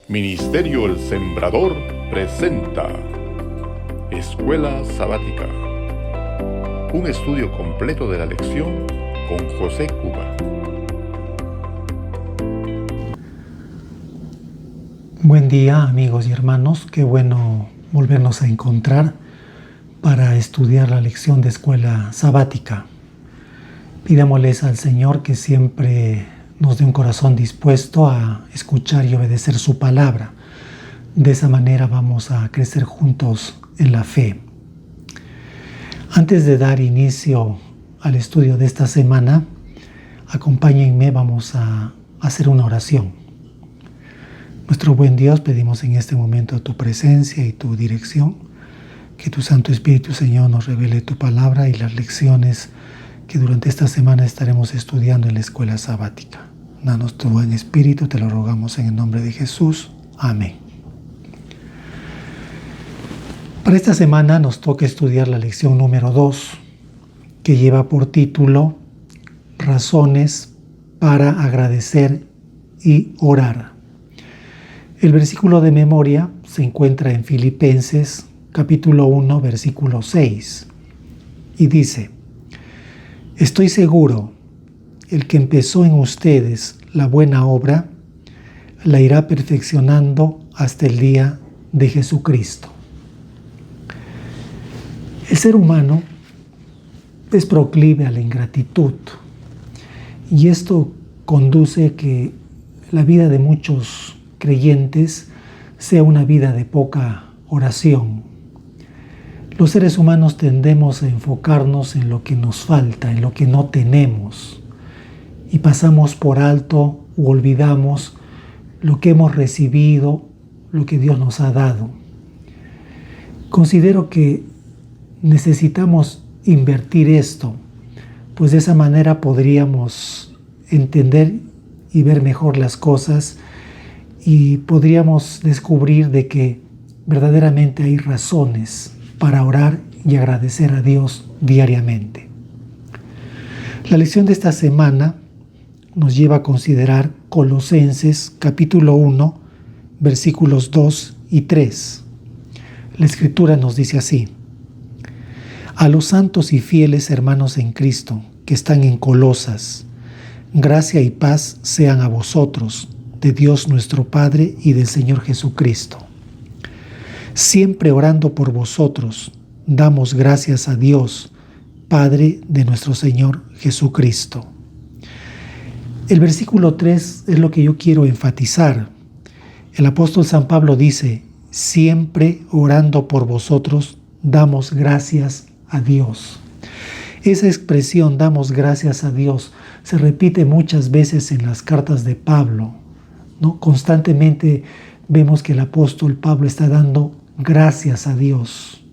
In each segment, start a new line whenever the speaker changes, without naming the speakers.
Ministerio El Sembrador presenta Escuela Sabática, un estudio completo de la lección con José Cuba.
Buen día, amigos y hermanos, qué bueno volvernos a encontrar para estudiar la lección de Escuela Sabática. Pidámosles al Señor que siempre nos dé un corazón dispuesto a escuchar y obedecer su palabra. De esa manera vamos a crecer juntos en la fe. Antes de dar inicio al estudio de esta semana, acompáñenme, vamos a hacer una oración. Nuestro buen Dios, pedimos en este momento tu presencia y tu dirección, que tu Santo Espíritu, Señor, nos revele tu palabra y las lecciones que durante esta semana estaremos estudiando en la Escuela Sabática. Danos tu buen espíritu, te lo rogamos en el nombre de Jesús. Amén. Para esta semana nos toca estudiar la lección número 2, que lleva por título Razones para agradecer y orar. El versículo de memoria se encuentra en Filipenses capítulo 1, versículo 6, y dice: Estoy seguro, el que empezó en ustedes la buena obra, la irá perfeccionando hasta el día de Jesucristo. El ser humano es proclive a la ingratitud, y esto conduce a que la vida de muchos creyentes sea una vida de poca oración. Los seres humanos tendemos a enfocarnos en lo que nos falta, en lo que no tenemos, y pasamos por alto o olvidamos lo que hemos recibido, lo que Dios nos ha dado. Considero que necesitamos invertir esto, pues de esa manera podríamos entender y ver mejor las cosas, y podríamos descubrir de que verdaderamente hay razones para orar y agradecer a Dios diariamente. La lección de esta semana nos lleva a considerar Colosenses capítulo 1, versículos 2 y 3. La Escritura nos dice así: A los santos y fieles hermanos en Cristo que están en Colosas, gracia y paz sean a vosotros, de Dios nuestro Padre y del Señor Jesucristo. Siempre orando por vosotros, damos gracias a Dios, Padre de nuestro Señor Jesucristo. El versículo 3 es lo que yo quiero enfatizar. El apóstol San Pablo dice: siempre orando por vosotros, damos gracias a Dios. Esa expresión, damos gracias a Dios, se repite muchas veces en las cartas de Pablo, ¿no? Constantemente vemos que el apóstol Pablo está dando gracias a Dios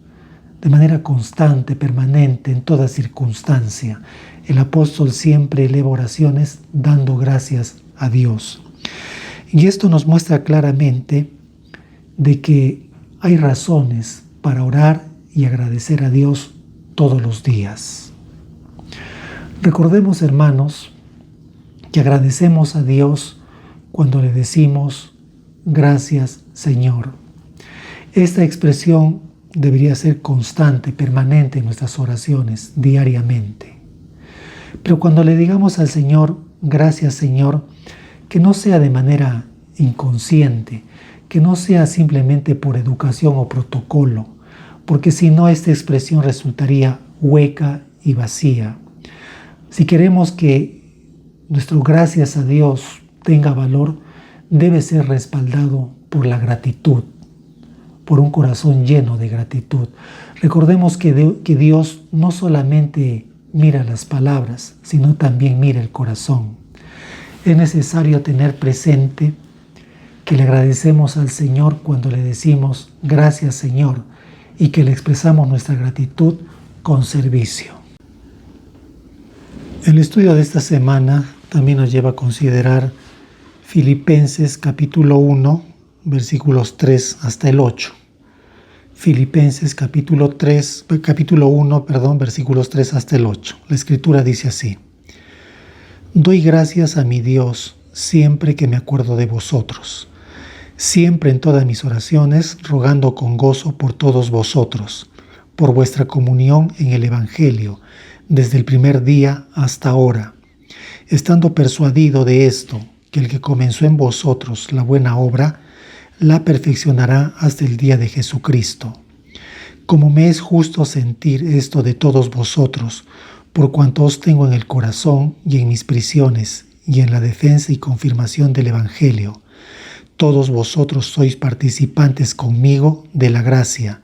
de manera constante, permanente, en toda circunstancia. El apóstol siempre eleva oraciones dando gracias a Dios. Y esto nos muestra claramente de que hay razones para orar y agradecer a Dios todos los días. Recordemos, hermanos, que agradecemos a Dios cuando le decimos: gracias, Señor. Esta expresión debería ser constante, permanente en nuestras oraciones, diariamente. Pero cuando le digamos al Señor: gracias, Señor, que no sea de manera inconsciente, que no sea simplemente por educación o protocolo, porque si no, esta expresión resultaría hueca y vacía. Si queremos que nuestro gracias a Dios tenga valor, debe ser respaldado por la gratitud, por un corazón lleno de gratitud. Recordemos que Dios no solamente mira las palabras, sino también mira el corazón. Es necesario tener presente que le agradecemos al Señor cuando le decimos: gracias, Señor, y que le expresamos nuestra gratitud con servicio. El estudio de esta semana también nos lleva a considerar Filipenses capítulo 1, versículos 3 hasta el 8. Filipenses capítulo 1, versículos 3 hasta el 8. La Escritura dice así: Doy gracias a mi Dios siempre que me acuerdo de vosotros, siempre en todas mis oraciones, rogando con gozo por todos vosotros, por vuestra comunión en el Evangelio, desde el primer día hasta ahora, estando persuadido de esto, que el que comenzó en vosotros la buena obra, la perfeccionará hasta el día de Jesucristo. Como me es justo sentir esto de todos vosotros, por cuanto os tengo en el corazón y en mis prisiones, y en la defensa y confirmación del Evangelio, todos vosotros sois participantes conmigo de la gracia,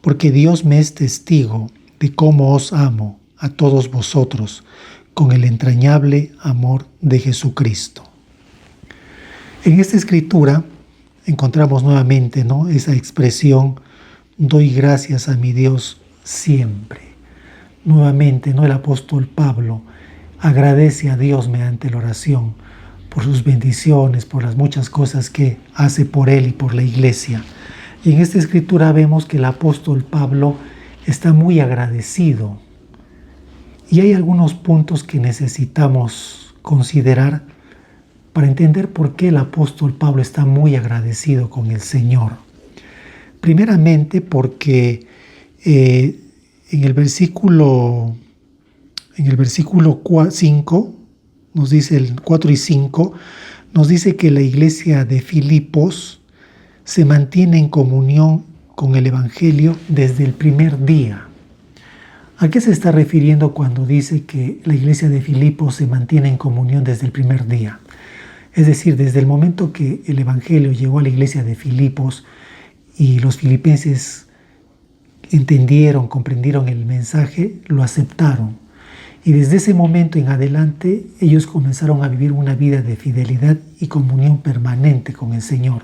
porque Dios me es testigo de cómo os amo a todos vosotros con el entrañable amor de Jesucristo. En esta escritura encontramos nuevamente, esa expresión, doy gracias a mi Dios siempre. Nuevamente, el apóstol Pablo agradece a Dios mediante la oración por sus bendiciones, por las muchas cosas que hace por él y por la iglesia. Y en esta escritura vemos que el apóstol Pablo está muy agradecido. Y hay algunos puntos que necesitamos considerar para entender por qué el apóstol Pablo está muy agradecido con el Señor. Primeramente porque en el versículo 5, nos dice el 4 y 5, nos dice que la iglesia de Filipos se mantiene en comunión con el Evangelio desde el primer día. ¿A qué se está refiriendo cuando dice que la iglesia de Filipos se mantiene en comunión desde el primer día? Es decir, desde el momento que el Evangelio llegó a la iglesia de Filipos y los filipenses entendieron, comprendieron el mensaje, lo aceptaron. Y desde ese momento en adelante ellos comenzaron a vivir una vida de fidelidad y comunión permanente con el Señor.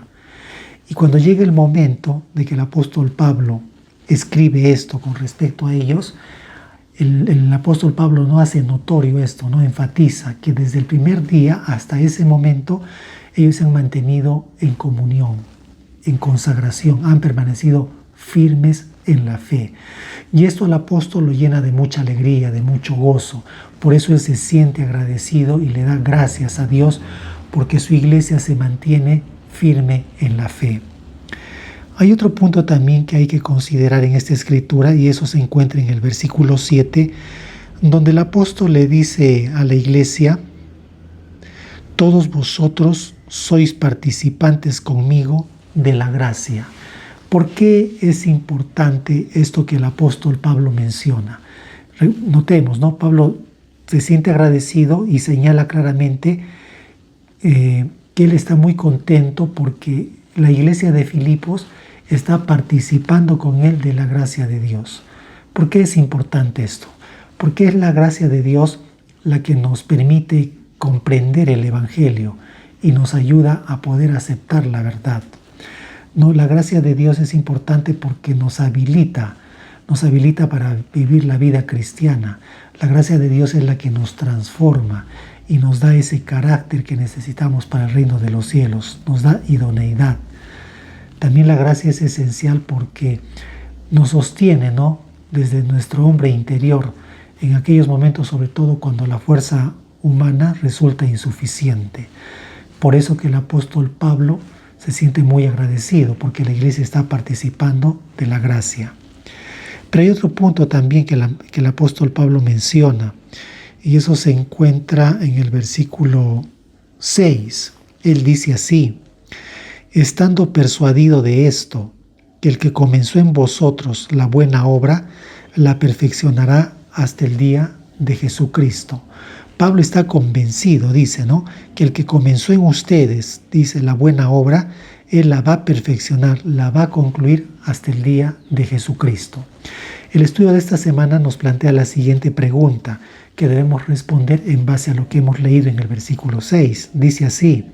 Y cuando llega el momento de que el apóstol Pablo escribe esto con respecto a ellos, el apóstol Pablo no hace notorio esto, no enfatiza que desde el primer día hasta ese momento ellos se han mantenido en comunión, en consagración, han permanecido firmes en la fe. Y esto al apóstol lo llena de mucha alegría, de mucho gozo. Por eso él se siente agradecido y le da gracias a Dios porque su iglesia se mantiene firme en la fe. Hay otro punto también que hay que considerar en esta escritura y eso se encuentra en el versículo 7, donde el apóstol le dice a la iglesia: todos vosotros sois participantes conmigo de la gracia. ¿Por qué es importante esto que el apóstol Pablo menciona? Notemos, Pablo se siente agradecido y señala claramente que él está muy contento porque la iglesia de Filipos está participando con él de la gracia de Dios. ¿Por qué es importante esto? Porque es la gracia de Dios la que nos permite comprender el Evangelio y nos ayuda a poder aceptar la verdad. La gracia de Dios es importante porque nos habilita para vivir la vida cristiana. La gracia de Dios es la que nos transforma y nos da ese carácter que necesitamos para el reino de los cielos, nos da idoneidad. También la gracia es esencial porque nos sostiene, desde nuestro hombre interior, en aquellos momentos, sobre todo cuando la fuerza humana resulta insuficiente. Por eso que el apóstol Pablo se siente muy agradecido porque la iglesia está participando de la gracia. Pero hay otro punto también que el apóstol Pablo menciona y eso se encuentra en el versículo 6. Él dice así: estando persuadido de esto, que el que comenzó en vosotros la buena obra, la perfeccionará hasta el día de Jesucristo. Pablo está convencido, dice, que el que comenzó en ustedes, dice, la buena obra, él la va a perfeccionar, la va a concluir hasta el día de Jesucristo. El estudio de esta semana nos plantea la siguiente pregunta que debemos responder en base a lo que hemos leído en el versículo 6. Dice así: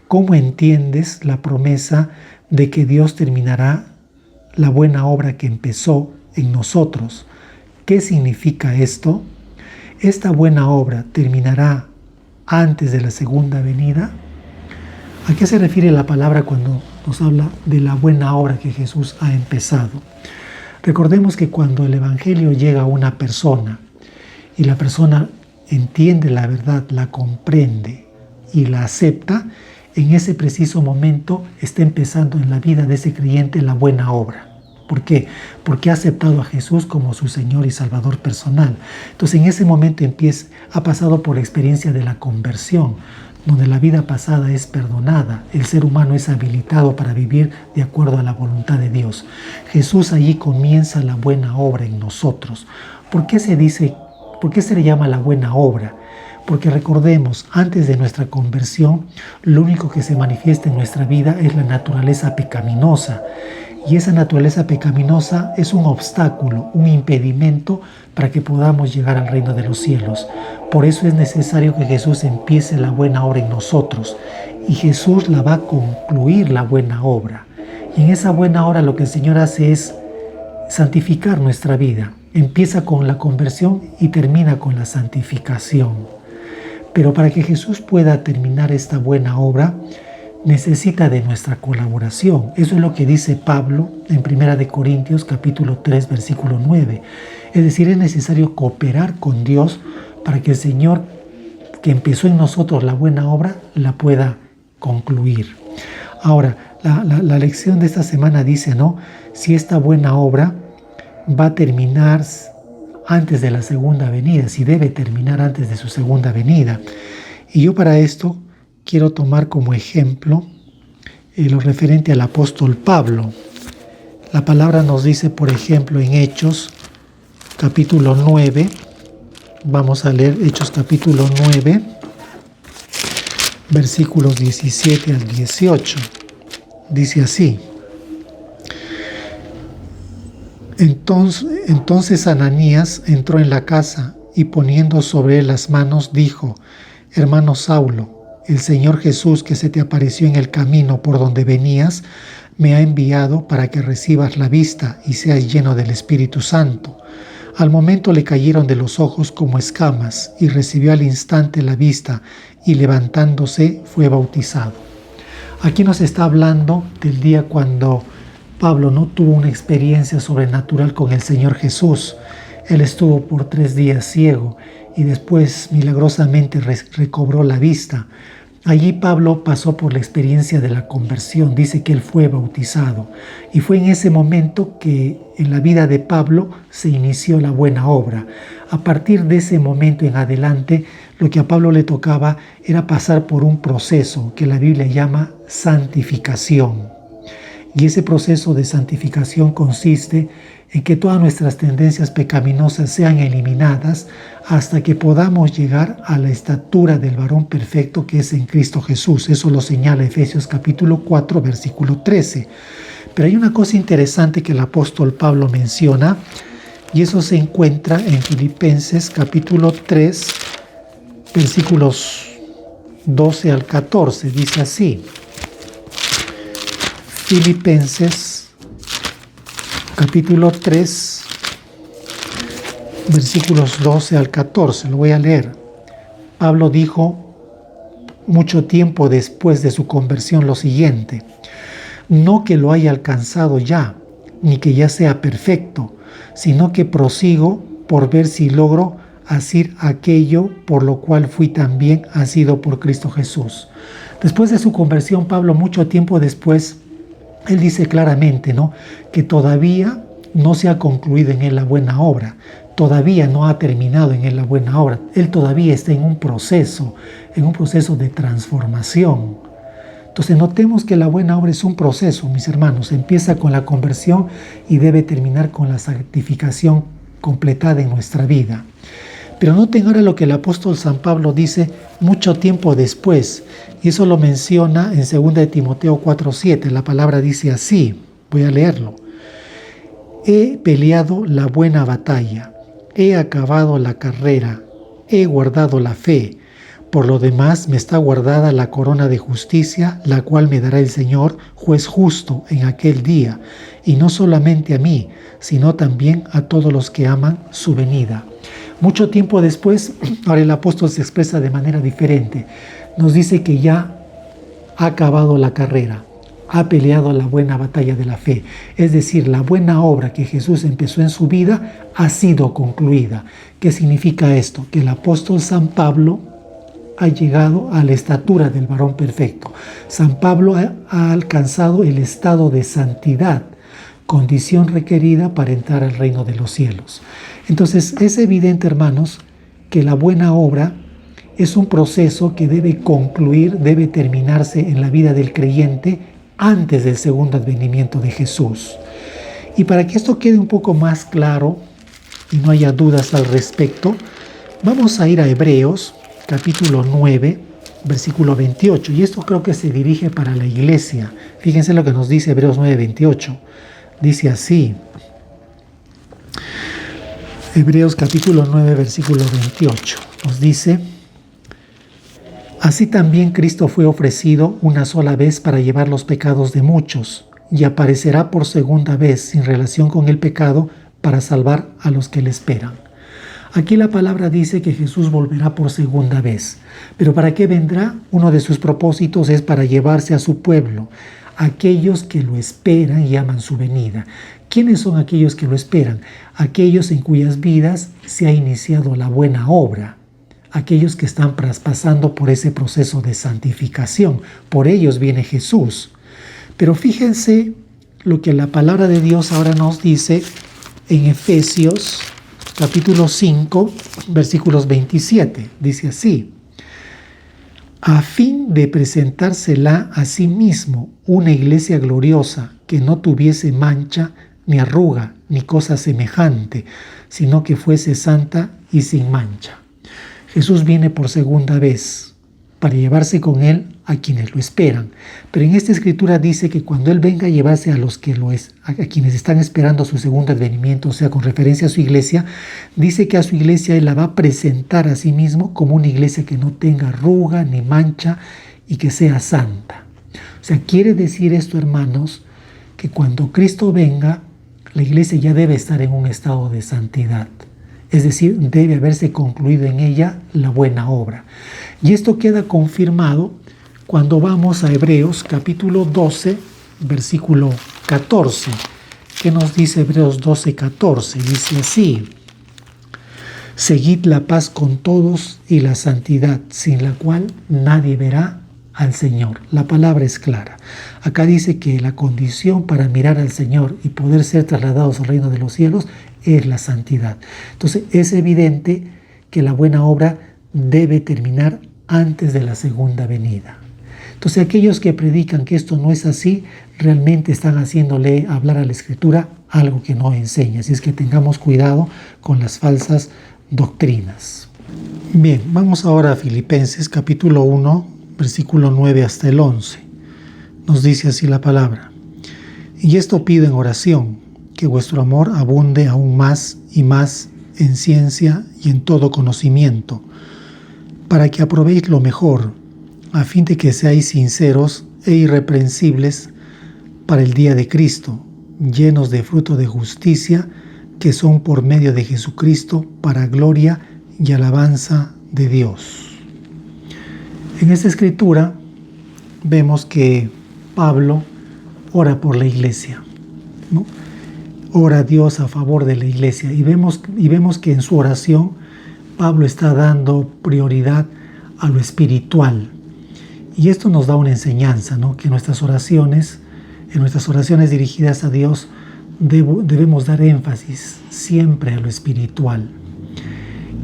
¿cómo entiendes la promesa de que Dios terminará la buena obra que empezó en nosotros? ¿Qué significa esto? ¿Esta buena obra terminará antes de la segunda venida? ¿A qué se refiere la palabra cuando nos habla de la buena obra que Jesús ha empezado? Recordemos que cuando el Evangelio llega a una persona y la persona entiende la verdad, la comprende y la acepta, en ese preciso momento está empezando en la vida de ese creyente la buena obra. ¿Por qué? Porque ha aceptado a Jesús como su Señor y Salvador personal. Entonces en ese momento ha pasado por la experiencia de la conversión, donde la vida pasada es perdonada, el ser humano es habilitado para vivir de acuerdo a la voluntad de Dios. Jesús allí comienza la buena obra en nosotros. ¿Por qué se le llama la buena obra? Porque recordemos, antes de nuestra conversión, lo único que se manifiesta en nuestra vida es la naturaleza pecaminosa. Y esa naturaleza pecaminosa es un obstáculo, un impedimento para que podamos llegar al reino de los cielos. Por eso es necesario que Jesús empiece la buena obra en nosotros. Y Jesús la va a concluir la buena obra. Y en esa buena obra lo que el Señor hace es santificar nuestra vida. Empieza con la conversión y termina con la santificación. Pero para que Jesús pueda terminar esta buena obra, necesita de nuestra colaboración. Eso es lo que dice Pablo en 1 Corintios capítulo 3, versículo 9. Es decir, es necesario cooperar con Dios para que el Señor, que empezó en nosotros la buena obra, la pueda concluir. Ahora, la lección de esta semana dice, ¿no? Si esta buena obra va a terminar antes de la segunda venida, si debe terminar antes de su segunda venida. Y yo para esto quiero tomar como ejemplo lo referente al apóstol Pablo. La palabra nos dice, por ejemplo, en Hechos capítulo 9, vamos a leer Hechos capítulo 9, versículos 17 al 18. Dice así: Entonces Ananías entró en la casa y poniendo sobre él las manos dijo: Hermano Saulo, el Señor Jesús que se te apareció en el camino por donde venías, me ha enviado para que recibas la vista y seas lleno del Espíritu Santo. Al momento le cayeron de los ojos como escamas y recibió al instante la vista y levantándose fue bautizado. Aquí nos está hablando del día cuando Pablo no tuvo una experiencia sobrenatural con el Señor Jesús. Él estuvo por 3 días ciego y después milagrosamente recobró la vista. Allí Pablo pasó por la experiencia de la conversión. Dice que él fue bautizado. Y fue en ese momento que en la vida de Pablo se inició la buena obra. A partir de ese momento en adelante, lo que a Pablo le tocaba era pasar por un proceso que la Biblia llama santificación. Y ese proceso de santificación consiste en que todas nuestras tendencias pecaminosas sean eliminadas hasta que podamos llegar a la estatura del varón perfecto que es en Cristo Jesús. Eso lo señala Efesios capítulo 4, versículo 13. Pero hay una cosa interesante que el apóstol Pablo menciona, y eso se encuentra en Filipenses capítulo 3, versículos 12 al 14. Dice así: Filipenses capítulo 3, versículos 12 al 14. Lo voy a leer. Pablo dijo mucho tiempo después de su conversión lo siguiente: no que lo haya alcanzado ya, ni que ya sea perfecto, sino que prosigo por ver si logro hacer aquello por lo cual fui también asido por Cristo Jesús. Después de su conversión, Pablo, mucho tiempo después, él dice claramente, ¿no?, que todavía no se ha concluido en él la buena obra, todavía no ha terminado en él la buena obra, él todavía está en un proceso de transformación. Entonces notemos que la buena obra es un proceso, mis hermanos, empieza con la conversión y debe terminar con la santificación completada en nuestra vida. Pero noten ahora lo que el apóstol San Pablo dice mucho tiempo después, y eso lo menciona en 2 Timoteo 4:7. La palabra dice así, voy a leerlo: he peleado la buena batalla, he acabado la carrera, he guardado la fe. Por lo demás me está guardada la corona de justicia, la cual me dará el Señor, juez justo, en aquel día, y no solamente a mí, sino también a todos los que aman su venida. Mucho tiempo después, ahora el apóstol se expresa de manera diferente. Nos dice que ya ha acabado la carrera, ha peleado la buena batalla de la fe. Es decir, la buena obra que Jesús empezó en su vida ha sido concluida. ¿Qué significa esto? Que el apóstol San Pablo ha llegado a la estatura del varón perfecto. San Pablo ha alcanzado el estado de santidad, condición requerida para entrar al reino de los cielos. Entonces es evidente, hermanos, que la buena obra es un proceso que debe concluir, debe terminarse en la vida del creyente antes del segundo advenimiento de Jesús. Y para que esto quede un poco más claro y no haya dudas al respecto, vamos a ir a Hebreos, capítulo 9, versículo 28. Y esto creo que se dirige para la iglesia. Fíjense lo que nos dice Hebreos 9, 28. Dice así. Hebreos capítulo 9, versículo 28. Nos dice: así también Cristo fue ofrecido una sola vez para llevar los pecados de muchos, y aparecerá por segunda vez sin relación con el pecado para salvar a los que le esperan. Aquí la palabra dice que Jesús volverá por segunda vez. ¿Pero para qué vendrá? Uno de sus propósitos es para llevarse a su pueblo, aquellos que lo esperan y aman su venida. ¿Quiénes son aquellos que lo esperan? Aquellos en cuyas vidas se ha iniciado la buena obra. Aquellos que están pasando por ese proceso de santificación. Por ellos viene Jesús. Pero fíjense lo que la palabra de Dios ahora nos dice en Efesios capítulo 5, versículos 27. Dice así: a fin de presentársela a sí mismo una iglesia gloriosa, que no tuviese mancha, ni arruga, ni cosa semejante, sino que fuese santa y sin mancha. Jesús viene por segunda vez para llevarse con él a quienes lo esperan. Pero en esta escritura dice que cuando él venga a llevarse a quienes están esperando su segundo advenimiento, o sea, con referencia a su iglesia, dice que a su iglesia él la va a presentar a sí mismo como una iglesia que no tenga arruga ni mancha y que sea santa. O sea, quiere decir esto, hermanos, que cuando Cristo venga, la iglesia ya debe estar en un estado de santidad. Es decir, debe haberse concluido en ella la buena obra. Y esto queda confirmado cuando vamos a Hebreos capítulo 12, versículo 14. ¿Qué nos dice Hebreos 12, 14? Dice así: seguid la paz con todos y la santidad, sin la cual nadie verá al Señor. La palabra es clara. Acá dice que la condición para mirar al Señor y poder ser trasladados al reino de los cielos es la santidad. Entonces es evidente que la buena obra debe terminar antes de la segunda venida. Entonces aquellos que predican que esto no es así, realmente están haciéndole hablar a la Escritura algo que no enseña. Así es que tengamos cuidado con las falsas doctrinas. Bien, vamos ahora a Filipenses capítulo 1, versículo 9 hasta el 11. Nos dice así la palabra: y esto pido en oración, que vuestro amor abunde aún más y más en ciencia y en todo conocimiento, para que aprobéis lo mejor, a fin de que seáis sinceros e irreprensibles para el día de Cristo, llenos de fruto de justicia, que son por medio de Jesucristo, para gloria y alabanza de Dios. En esta escritura vemos que Pablo ora por la iglesia, ¿no? Ora a Dios a favor de la iglesia, y vemos que en su oración Pablo está dando prioridad a lo espiritual. Y esto nos da una enseñanza, ¿no? Que en nuestras oraciones dirigidas a Dios, debemos dar énfasis siempre a lo espiritual.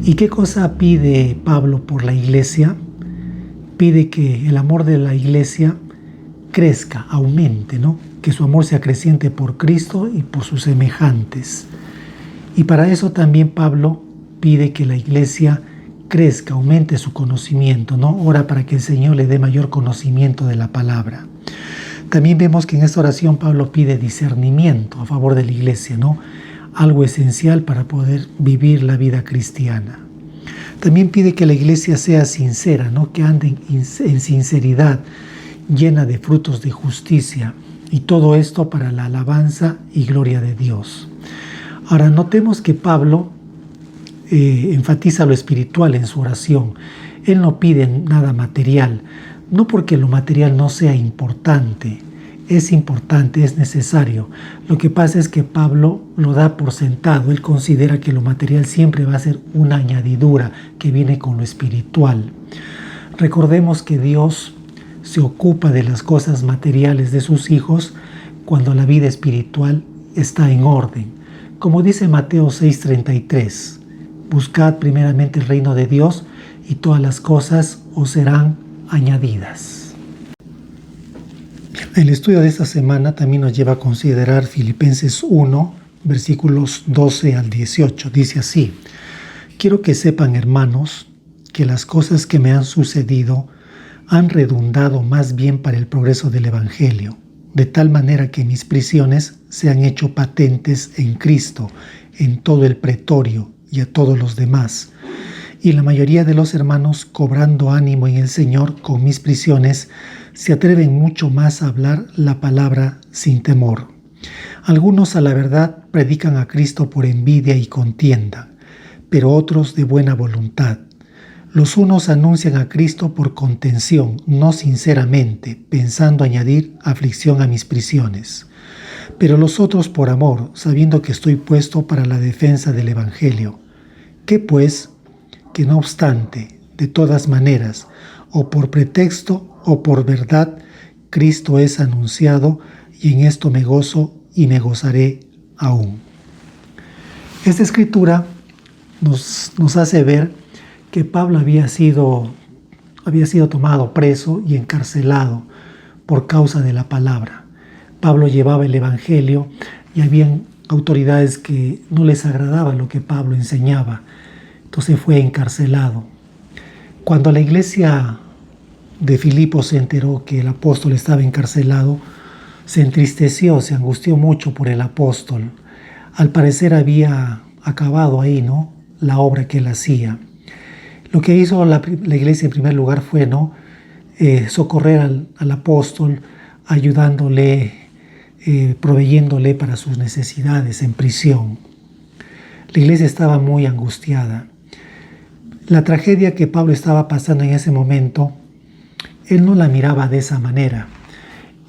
¿Y qué cosa pide Pablo por la iglesia? Pide que el amor de la iglesia crezca, aumente, ¿no? Que su amor se acreciente por Cristo y por sus semejantes. Y para eso también Pablo pide que la iglesia crezca, aumente su conocimiento, ¿no? Ora para que el Señor le dé mayor conocimiento de la palabra. También vemos que en esta oración Pablo pide discernimiento a favor de la iglesia, ¿no? Algo esencial para poder vivir la vida cristiana. También pide que la iglesia sea sincera, ¿no? Que ande en sinceridad, llena de frutos de justicia, y todo esto para la alabanza y gloria de Dios. Ahora notemos que Pablo enfatiza lo espiritual en su oración. Él no pide nada material, no porque lo material no sea importante. Es importante, es necesario. Lo que pasa es que Pablo lo da por sentado. Él considera que lo material siempre va a ser una añadidura que viene con lo espiritual. Recordemos que Dios se ocupa de las cosas materiales de sus hijos cuando la vida espiritual está en orden. Como dice Mateo 6:33, buscad primeramente el reino de Dios y todas las cosas os serán añadidas. El estudio de esta semana también nos lleva a considerar Filipenses 1, versículos 12 al 18. Dice así: quiero que sepan, hermanos, que las cosas que me han sucedido han redundado más bien para el progreso del Evangelio, de tal manera que mis prisiones se han hecho patentes en Cristo, en todo el pretorio y a todos los demás. Y la mayoría de los hermanos, cobrando ánimo en el Señor con mis prisiones, se atreven mucho más a hablar la palabra sin temor. Algunos, a la verdad, predican a Cristo por envidia y contienda, pero otros de buena voluntad. Los unos anuncian a Cristo por contención, no sinceramente, pensando añadir aflicción a mis prisiones. Pero los otros por amor, sabiendo que estoy puesto para la defensa del Evangelio. ¿Qué pues? Que no obstante, de todas maneras, o por pretexto o por verdad, Cristo es anunciado, y en esto me gozo y me gozaré aún. Esta escritura nos hace ver que Pablo había sido tomado preso y encarcelado por causa de la palabra. Pablo llevaba el Evangelio y habían autoridades que no les agradaba lo que Pablo enseñaba. Entonces fue encarcelado. Cuando la iglesia de Filipos se enteró que el apóstol estaba encarcelado, se entristeció, se angustió mucho por el apóstol. Al parecer había acabado ahí, ¿no?, la obra que él hacía. Lo que hizo la iglesia en primer lugar fue socorrer al apóstol, ayudándole, proveyéndole para sus necesidades en prisión. La iglesia estaba muy angustiada. La tragedia que Pablo estaba pasando en ese momento, él no la miraba de esa manera.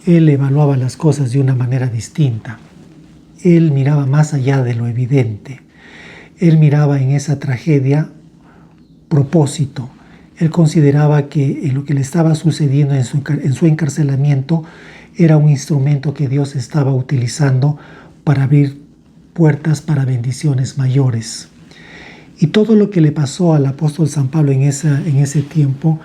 Él evaluaba las cosas de una manera distinta. Él miraba más allá de lo evidente. Él miraba en esa tragedia propósito. Él consideraba que lo que le estaba sucediendo en su encarcelamiento era un instrumento que Dios estaba utilizando para abrir puertas para bendiciones mayores. Y todo lo que le pasó al apóstol San Pablo en ese tiempo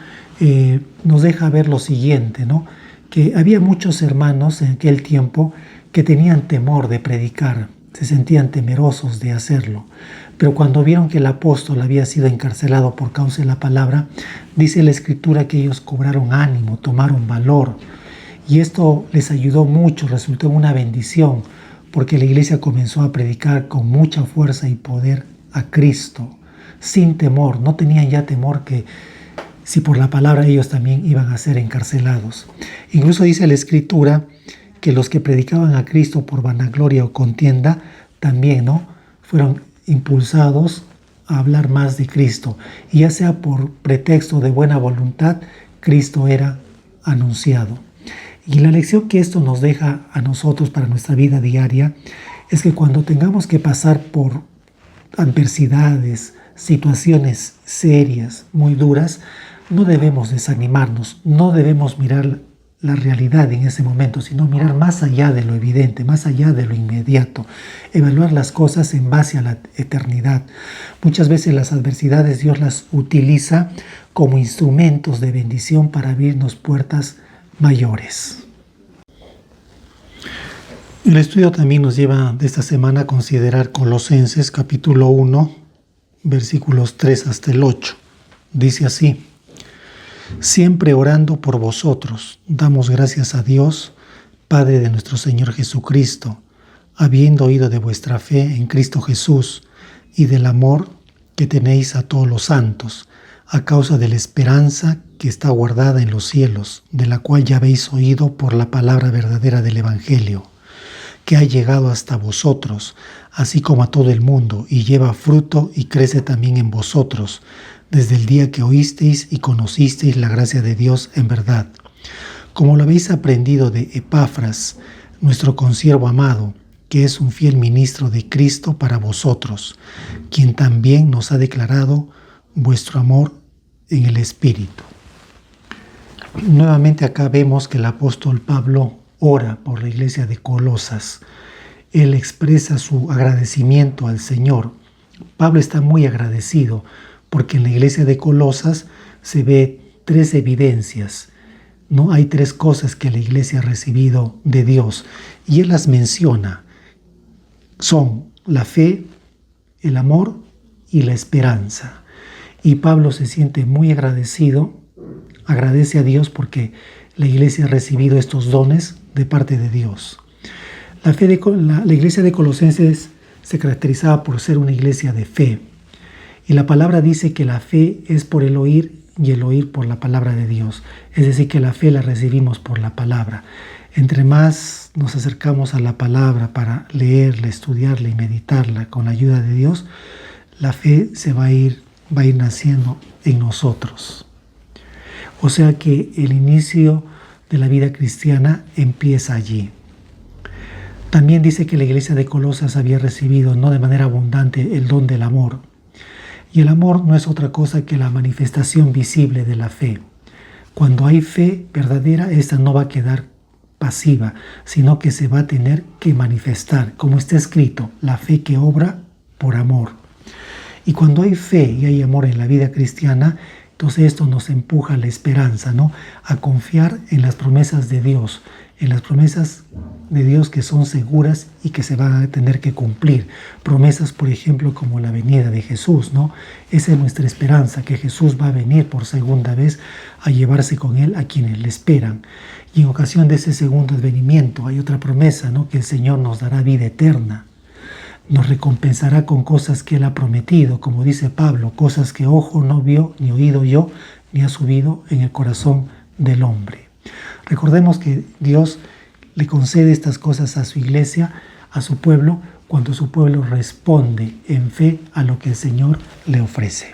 nos deja ver lo siguiente, ¿no? Que había muchos hermanos en aquel tiempo que tenían temor de predicar, se sentían temerosos de hacerlo. Pero cuando vieron que el apóstol había sido encarcelado por causa de la palabra, dice la Escritura que ellos cobraron ánimo, tomaron valor. Y esto les ayudó mucho, resultó en una bendición, porque la iglesia comenzó a predicar con mucha fuerza y poder a Cristo, sin temor. No tenían ya temor que si por la palabra ellos también iban a ser encarcelados. Incluso dice la Escritura que los que predicaban a Cristo por vanagloria o contienda también, ¿no?, fueron impulsados a hablar más de Cristo, y ya sea por pretexto de buena voluntad, Cristo era anunciado. Y la lección que esto nos deja a nosotros para nuestra vida diaria es que cuando tengamos que pasar por adversidades, situaciones serias, muy duras, no debemos desanimarnos, no debemos mirar la realidad en ese momento, sino mirar más allá de lo evidente, más allá de lo inmediato, evaluar las cosas en base a la eternidad. Muchas veces las adversidades Dios las utiliza como instrumentos de bendición para abrirnos puertas mayores. El estudio también nos lleva de esta semana a considerar Colosenses capítulo 1, versículos 3 hasta el 8. Dice así: siempre orando por vosotros, damos gracias a Dios, Padre de nuestro Señor Jesucristo, habiendo oído de vuestra fe en Cristo Jesús y del amor que tenéis a todos los santos, a causa de la esperanza que está guardada en los cielos, de la cual ya habéis oído por la palabra verdadera del Evangelio, que ha llegado hasta vosotros, así como a todo el mundo, y lleva fruto y crece también en vosotros, desde el día que oísteis y conocisteis la gracia de Dios en verdad, como lo habéis aprendido de Epafras, nuestro consiervo amado, que es un fiel ministro de Cristo para vosotros, quien también nos ha declarado vuestro amor en el Espíritu. Nuevamente acá vemos que el apóstol Pablo ora por la iglesia de Colosas. Él expresa su agradecimiento al Señor. Pablo está muy agradecido porque en la iglesia de Colosas se ve tres evidencias. ¿No? Hay tres cosas que la iglesia ha recibido de Dios y él las menciona. Son la fe, el amor y la esperanza. Y Pablo se siente muy agradecido, agradece a Dios porque la iglesia ha recibido estos dones de parte de Dios. La iglesia de Colosenses se caracterizaba por ser una iglesia de fe. Y la palabra dice que la fe es por el oír y el oír por la palabra de Dios. Es decir, que la fe la recibimos por la palabra. Entre más nos acercamos a la palabra para leerla, estudiarla y meditarla con la ayuda de Dios, la fe se va a ir naciendo en nosotros. O sea que el inicio de la vida cristiana empieza allí. También dice que la iglesia de Colosas había recibido no de manera abundante el don del amor. Y el amor no es otra cosa que la manifestación visible de la fe. Cuando hay fe verdadera, esta no va a quedar pasiva, sino que se va a tener que manifestar, como está escrito, la fe que obra por amor. Y cuando hay fe y hay amor en la vida cristiana, entonces esto nos empuja a la esperanza, ¿no? A confiar en las promesas de Dios, en las promesas de Dios que son seguras y que se van a tener que cumplir. Promesas, por ejemplo, como la venida de Jesús, ¿no? Esa es nuestra esperanza, que Jesús va a venir por segunda vez a llevarse con él a quienes le esperan. Y en ocasión de ese segundo advenimiento hay otra promesa, ¿no? Que el Señor nos dará vida eterna. Nos recompensará con cosas que Él ha prometido, como dice Pablo, cosas que ojo no vio, ni oído yo, ni ha subido en el corazón del hombre. Recordemos que Dios le concede estas cosas a su iglesia, a su pueblo, cuando su pueblo responde en fe a lo que el Señor le ofrece.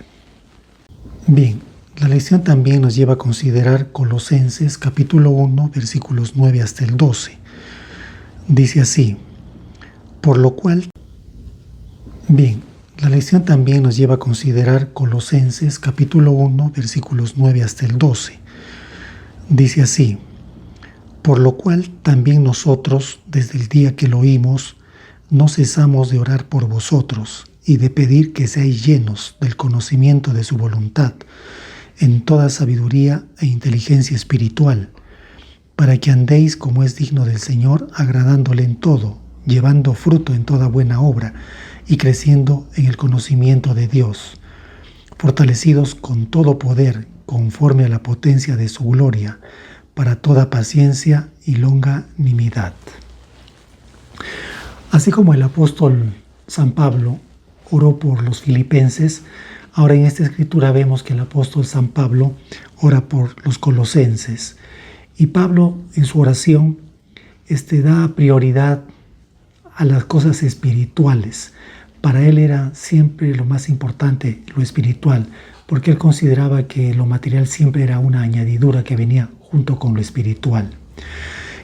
Bien, la lección también nos lleva a considerar Colosenses capítulo 1, versículos 9 hasta el 12. Dice así, por lo cual... Bien, la lección también nos lleva a considerar Colosenses capítulo 1, versículos 9 hasta el 12. Dice así, por lo cual también nosotros, desde el día que lo oímos, no cesamos de orar por vosotros y de pedir que seáis llenos del conocimiento de su voluntad, en toda sabiduría e inteligencia espiritual, para que andéis como es digno del Señor, agradándole en todo, llevando fruto en toda buena obra, y creciendo en el conocimiento de Dios, fortalecidos con todo poder conforme a la potencia de su gloria, para toda paciencia y longanimidad. Así como el apóstol San Pablo oró por los filipenses, ahora en esta escritura vemos que el apóstol San Pablo ora por los colosenses. Y Pablo en su oración da prioridad a las cosas espirituales. Para él era siempre lo más importante lo espiritual, porque él consideraba que lo material siempre era una añadidura que venía junto con lo espiritual.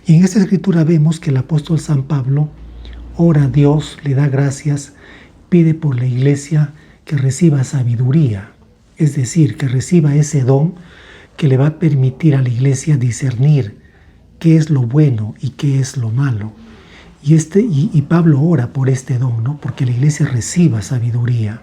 Y en esta escritura vemos que el apóstol San Pablo ora a Dios, le da gracias, pide por la iglesia que reciba sabiduría, es decir, que reciba ese don que le va a permitir a la iglesia discernir qué es lo bueno y qué es lo malo. Y Pablo ora por este don, ¿no? Porque la iglesia reciba sabiduría.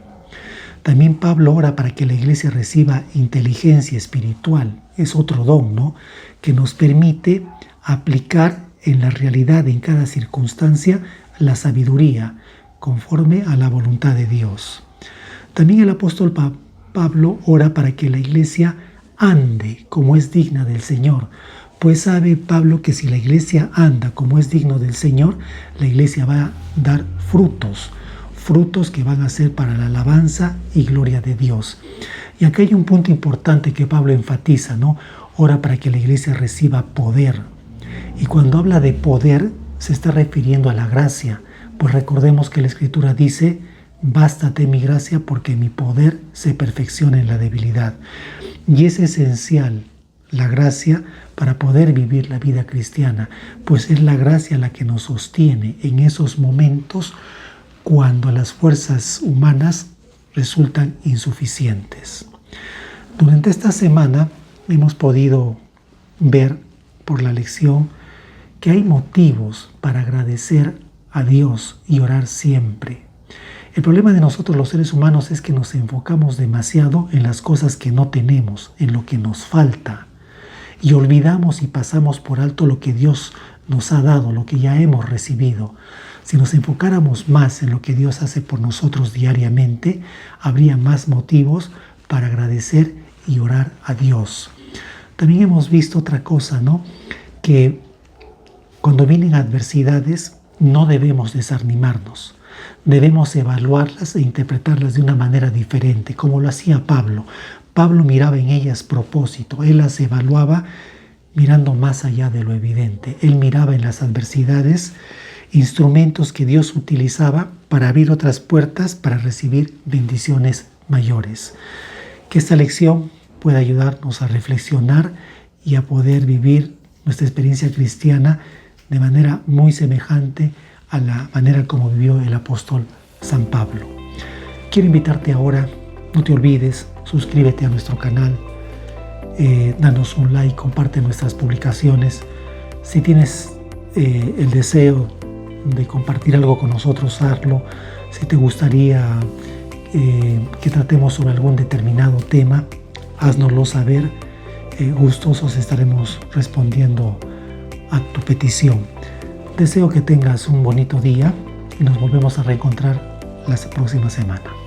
También Pablo ora para que la iglesia reciba inteligencia espiritual. Es otro don, ¿no? Que nos permite aplicar en la realidad, en cada circunstancia, la sabiduría conforme a la voluntad de Dios. También el apóstol Pablo ora para que la iglesia ande como es digna del Señor. Pues sabe Pablo que si la iglesia anda como es digno del Señor, la iglesia va a dar frutos que van a ser para la alabanza y gloria de Dios. Y aquí hay un punto importante que Pablo enfatiza, ¿no? Ora para que la iglesia reciba poder. Y cuando habla de poder, se está refiriendo a la gracia, pues recordemos que la Escritura dice, bástate mi gracia porque mi poder se perfecciona en la debilidad. Y es esencial la gracia para poder vivir la vida cristiana, pues es la gracia la que nos sostiene en esos momentos cuando las fuerzas humanas resultan insuficientes. Durante esta semana hemos podido ver por la lección que hay motivos para agradecer a Dios y orar siempre. El problema de nosotros los seres humanos es que nos enfocamos demasiado en las cosas que no tenemos, en lo que nos falta, y olvidamos y pasamos por alto lo que Dios nos ha dado, lo que ya hemos recibido. Si nos enfocáramos más en lo que Dios hace por nosotros diariamente, habría más motivos para agradecer y orar a Dios. También hemos visto otra cosa, ¿no? Que cuando vienen adversidades no debemos desanimarnos. Debemos evaluarlas e interpretarlas de una manera diferente, como lo hacía Pablo. Pablo miraba en ellas propósito, él las evaluaba mirando más allá de lo evidente. Él miraba en las adversidades instrumentos que Dios utilizaba para abrir otras puertas, para recibir bendiciones mayores. Que esta lección pueda ayudarnos a reflexionar y a poder vivir nuestra experiencia cristiana de manera muy semejante a la manera como vivió el apóstol San Pablo. Quiero invitarte ahora, no te olvides, suscríbete a nuestro canal, danos un like, comparte nuestras publicaciones. Si tienes el deseo de compartir algo con nosotros, hazlo. Si te gustaría que tratemos sobre algún determinado tema, háznoslo saber. Gustosos estaremos respondiendo a tu petición. Deseo que tengas un bonito día y nos volvemos a reencontrar la próxima semana.